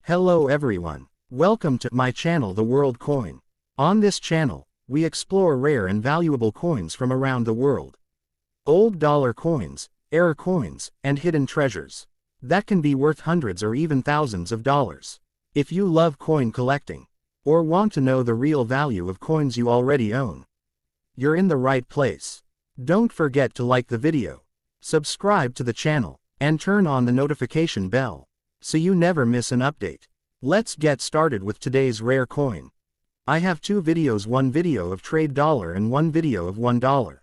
Hello everyone. Welcome to my channel The World Coin. On this channel, we explore rare and valuable coins from around the world. Old dollar coins, error coins, and hidden treasures that can be worth hundreds or even thousands of dollars. If you love coin collecting, or want to know the real value of coins you already own, you're in the right place. Don't forget to like the video, subscribe to the channel, and turn on the notification bell, so you never miss an update. Let's get started with today's rare coin. I have two videos, one video of trade dollar and one video of $1.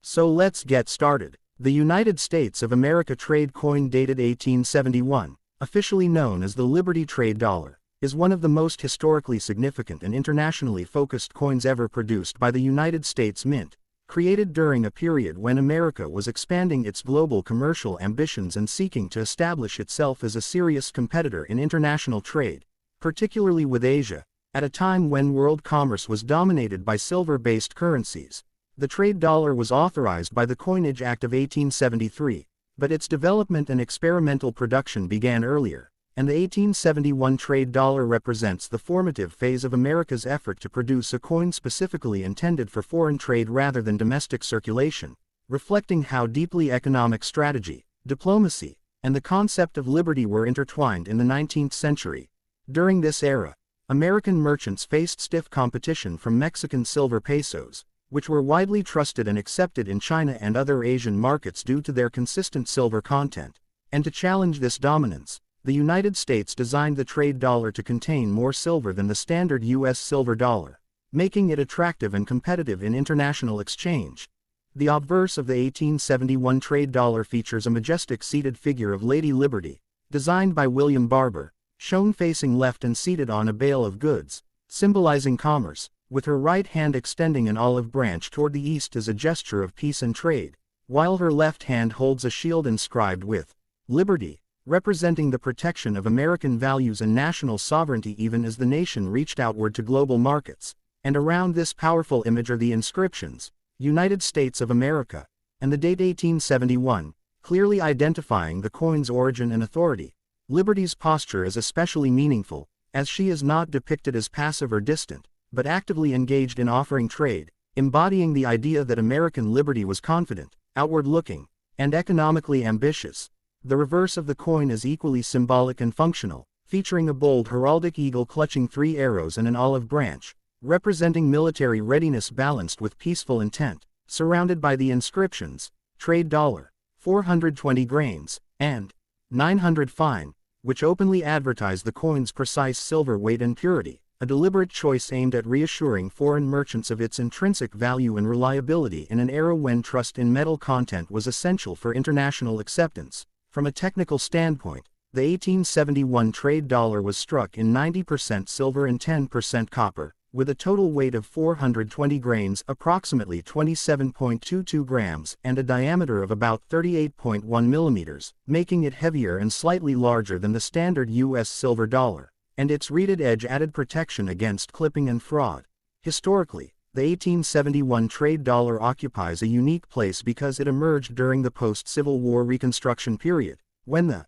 So let's get started. The United States of America trade coin dated 1871, officially known as the Liberty Trade Dollar, is one of the most historically significant and internationally focused coins ever produced by the United States Mint, created during a period when America was expanding its global commercial ambitions and seeking to establish itself as a serious competitor in international trade, particularly with Asia, at a time when world commerce was dominated by silver-based currencies. The trade dollar was authorized by the Coinage Act of 1873, but its development and experimental production began earlier, and the 1871 trade dollar represents the formative phase of America's effort to produce a coin specifically intended for foreign trade rather than domestic circulation, reflecting how deeply economic strategy, diplomacy, and the concept of liberty were intertwined in the 19th century. During this era, American merchants faced stiff competition from Mexican silver pesos, which were widely trusted and accepted in China and other Asian markets due to their consistent silver content. And to challenge this dominance, the United States designed the trade dollar to contain more silver than the standard U.S. silver dollar, making it attractive and competitive in international exchange. The obverse of the 1871 trade dollar features a majestic seated figure of Lady Liberty, designed by William Barber, shown facing left and seated on a bale of goods, symbolizing commerce, with her right hand extending an olive branch toward the east as a gesture of peace and trade, while her left hand holds a shield inscribed with Liberty, representing the protection of American values and national sovereignty even as the nation reached outward to global markets. And around this powerful image are the inscriptions, United States of America, and the date 1871, clearly identifying the coin's origin and authority. Liberty's posture is especially meaningful, as she is not depicted as passive or distant, but actively engaged in offering trade, embodying the idea that American liberty was confident, outward-looking, and economically ambitious. The reverse of the coin is equally symbolic and functional, featuring a bold heraldic eagle clutching 3 arrows and an olive branch, representing military readiness balanced with peaceful intent, surrounded by the inscriptions, Trade Dollar, 420 grains, and 900 fine, which openly advertise the coin's precise silver weight and purity, a deliberate choice aimed at reassuring foreign merchants of its intrinsic value and reliability in an era when trust in metal content was essential for international acceptance. From a technical standpoint, the 1871 trade dollar was struck in 90% silver and 10% copper, with a total weight of 420 grains, approximately 27.22 grams, and a diameter of about 38.1 millimeters, making it heavier and slightly larger than the standard U.S. silver dollar, and its reeded edge added protection against clipping and fraud. Historically, the 1871 trade dollar occupies a unique place because it emerged during the post-Civil War Reconstruction period, when the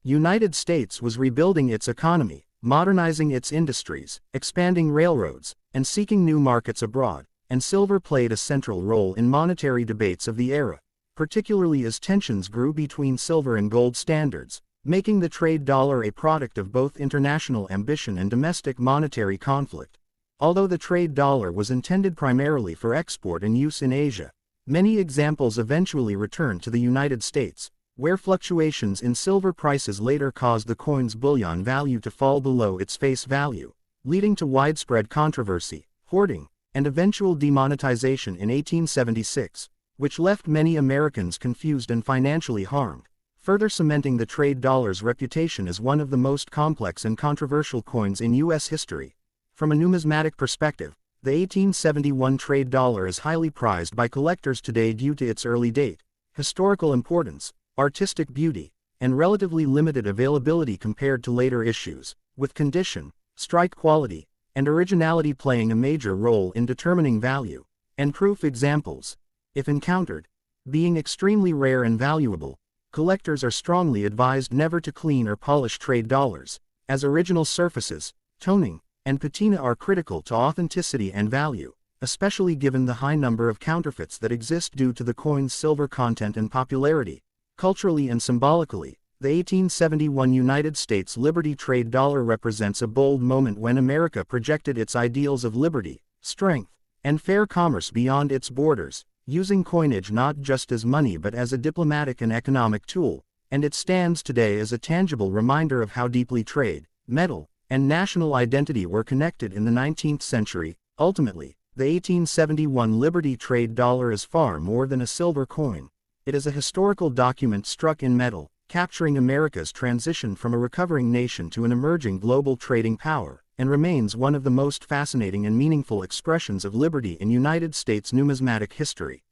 United States was rebuilding its economy, modernizing its industries, expanding railroads, and seeking new markets abroad, and silver played a central role in monetary debates of the era, particularly as tensions grew between silver and gold standards, making the trade dollar a product of both international ambition and domestic monetary conflict. Although the trade dollar was intended primarily for export and use in Asia, many examples eventually returned to the United States, where fluctuations in silver prices later caused the coin's bullion value to fall below its face value, leading to widespread controversy, hoarding, and eventual demonetization in 1876, which left many Americans confused and financially harmed, further cementing the trade dollar's reputation as one of the most complex and controversial coins in U.S. history. From a numismatic perspective, the 1871 trade dollar is highly prized by collectors today due to its early date, historical importance, artistic beauty, and relatively limited availability compared to later issues, with condition, strike quality, and originality playing a major role in determining value. And proof examples, if encountered, being extremely rare and valuable. Collectors are strongly advised never to clean or polish trade dollars, as original surfaces, toning, and patina are critical to authenticity and value, especially given the high number of counterfeits that exist due to the coin's silver content and popularity. Culturally and symbolically, the 1871 United States Liberty Trade Dollar represents a bold moment when America projected its ideals of liberty, strength, and fair commerce beyond its borders, using coinage not just as money but as a diplomatic and economic tool, and it stands today as a tangible reminder of how deeply trade, metal, and national identity were connected in the 19th century. Ultimately, the 1871 Liberty Trade Dollar is far more than a silver coin. It is a historical document struck in metal, capturing America's transition from a recovering nation to an emerging global trading power, and remains one of the most fascinating and meaningful expressions of liberty in United States numismatic history.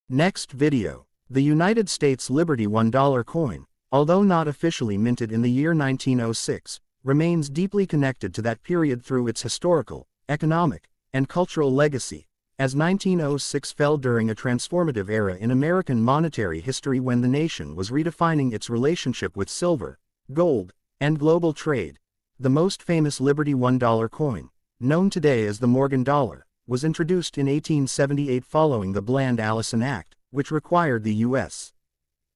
Next video. The United States Liberty $1 coin, although not officially minted in the year 1906, remains deeply connected to that period through its historical, economic, and cultural legacy, as 1906 fell during a transformative era in American monetary history when the nation was redefining its relationship with silver, gold, and global trade. The most famous Liberty $1 coin, known today as the Morgan dollar, was introduced in 1878 following the Bland-Allison Act, which required the U.S.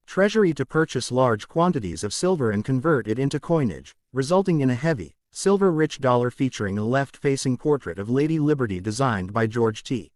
Treasury to purchase large quantities of silver and convert it into coinage, resulting in a heavy, silver-rich dollar featuring a left-facing portrait of Lady Liberty designed by George T.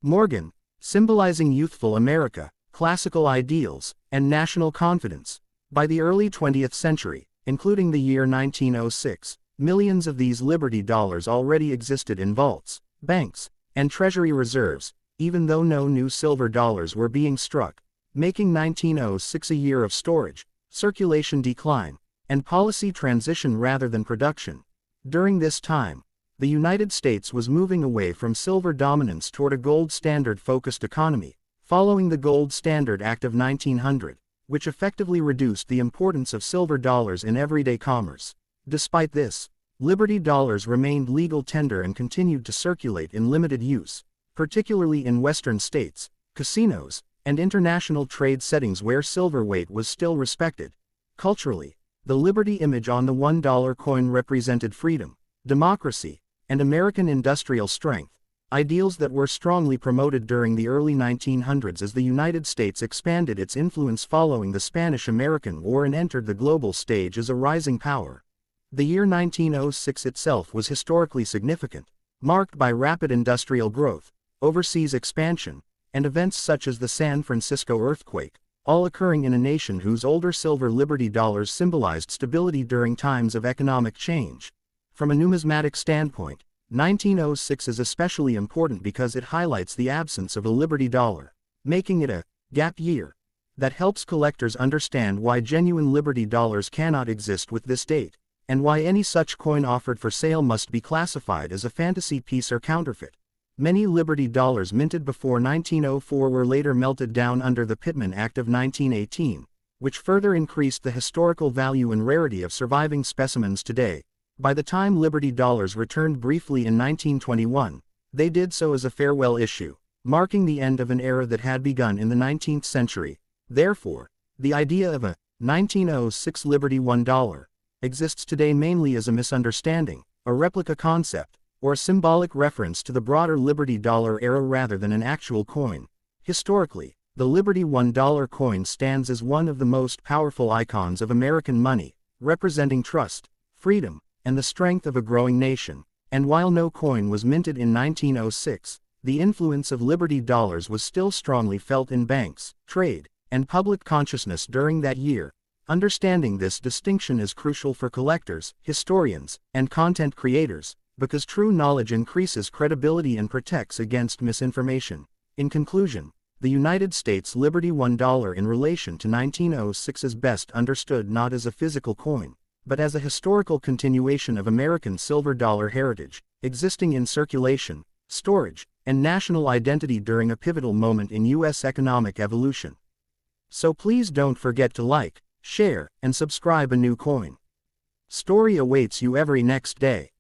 Morgan, symbolizing youthful America, classical ideals, and national confidence. By the early 20th century, including the year 1906, millions of these Liberty dollars already existed in vaults, banks, and treasury reserves, even though no new silver dollars were being struck, making 1906 a year of storage, circulation decline, and policy transition rather than production. During this time, the United States was moving away from silver dominance toward a gold standard-focused economy, following the Gold Standard Act of 1900, which effectively reduced the importance of silver dollars in everyday commerce. Despite this, Liberty dollars remained legal tender and continued to circulate in limited use, particularly in Western states, casinos, and international trade settings where silver weight was still respected. Culturally, the Liberty image on the $1 coin represented freedom, democracy, and American industrial strength, ideals that were strongly promoted during the early 1900s as the United States expanded its influence following the Spanish-American War and entered the global stage as a rising power. The year 1906 itself was historically significant, marked by rapid industrial growth, overseas expansion, and events such as the San Francisco earthquake, all occurring in a nation whose older silver Liberty dollars symbolized stability during times of economic change. From a numismatic standpoint, 1906 is especially important because it highlights the absence of a Liberty dollar, making it a gap year that helps collectors understand why genuine Liberty dollars cannot exist with this date, and why any such coin offered for sale must be classified as a fantasy piece or counterfeit. Many Liberty dollars minted before 1904 were later melted down under the Pittman Act of 1918, which further increased the historical value and rarity of surviving specimens today. By the time Liberty dollars returned briefly in 1921, they did so as a farewell issue, marking the end of an era that had begun in the 19th century. Therefore, the idea of a 1906 Liberty $1 exists today mainly as a misunderstanding, a replica concept, or a symbolic reference to the broader Liberty dollar era rather than an actual coin. Historically, the Liberty $1 coin stands as one of the most powerful icons of American money, representing trust, freedom, and the strength of a growing nation. And while no coin was minted in 1906, the influence of Liberty dollars was still strongly felt in banks, trade, and public consciousness during that year. Understanding this distinction is crucial for collectors, historians, and content creators, because true knowledge increases credibility and protects against misinformation. In conclusion, the United States Liberty $1 in relation to 1906 is best understood not as a physical coin, but as a historical continuation of American silver dollar heritage, existing in circulation, storage, and national identity during a pivotal moment in U.S. economic evolution. So please don't forget to like, share, and subscribe. A new coin story awaits you every next day.